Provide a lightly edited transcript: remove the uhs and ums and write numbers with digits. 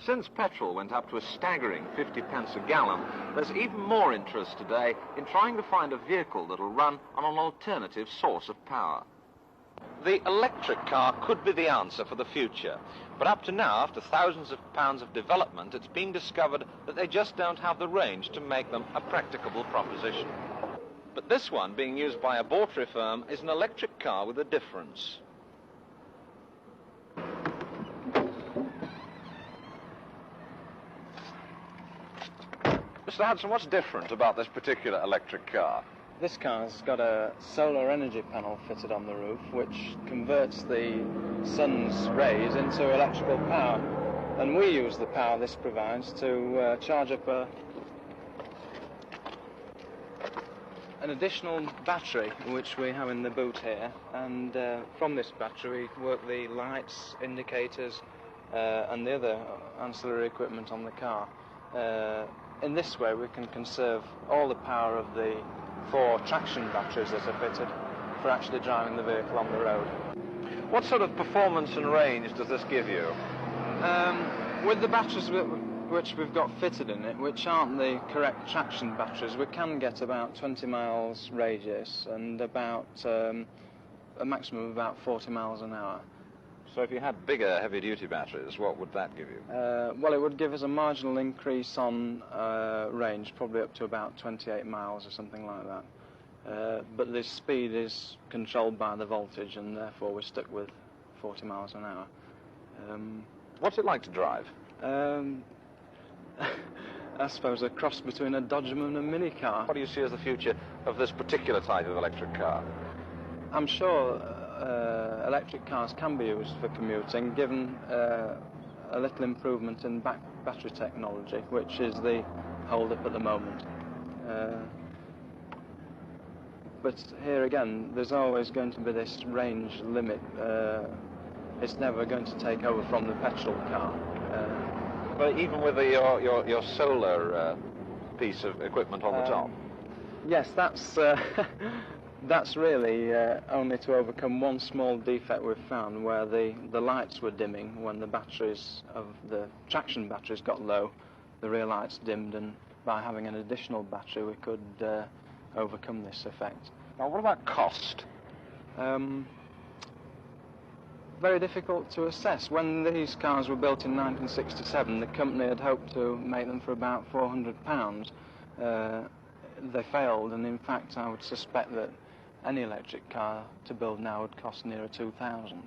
Since petrol went up to a staggering 50 pence a gallon, there's even more interest today in trying to find a vehicle that'll run on an alternative source of power. The electric car could be the answer for the future, but up to now, after thousands of pounds of development, it's been discovered that they just don't have the range to make them a practicable proposition. But this one, being used by a Bawtry firm, is an electric car with a difference. Mr. Hudson, what's different about this particular electric car? This car's got a solar energy panel fitted on the roof, which converts the sun's rays into electrical power. And we use the power this provides to charge up an additional battery, which we have in the boot here. And from this battery, we work the lights, indicators, and the other ancillary equipment on the car. In this way, we can conserve all the power of the 4 traction batteries that are fitted for actually driving the vehicle on the road. What sort of performance and range does this give you? With the batteries which we've got fitted in it, which aren't the correct traction batteries, we can get about 20 miles radius and about a maximum of about 40 miles an hour. So if you had bigger heavy-duty batteries, what would that give you? Well, it would give us a marginal increase on range, probably up to about 28 miles or something like that. But the speed is controlled by the voltage, and therefore we're stuck with 40 miles an hour. What's it like to drive? I suppose a cross between a Dodgeman and a mini car. What do you see as the future of this particular type of electric car? I'm sure electric cars can be used for commuting, given a little improvement in battery technology, which is the hold-up at the moment. But here again, there's always going to be this range limit. It's never going to take over from the petrol car. But even with your solar piece of equipment on the top? Yes, that's really only to overcome one small defect we've found, where the lights were dimming when the batteries of the traction batteries got low. The rear lights dimmed, and by having an additional battery we could overcome this effect. Now, what about cost? Very difficult to assess. When these cars were built in 1967, the company had hoped to make them for about £400. They failed, and in fact I would suspect that any electric car to build now would cost nearer 2,000.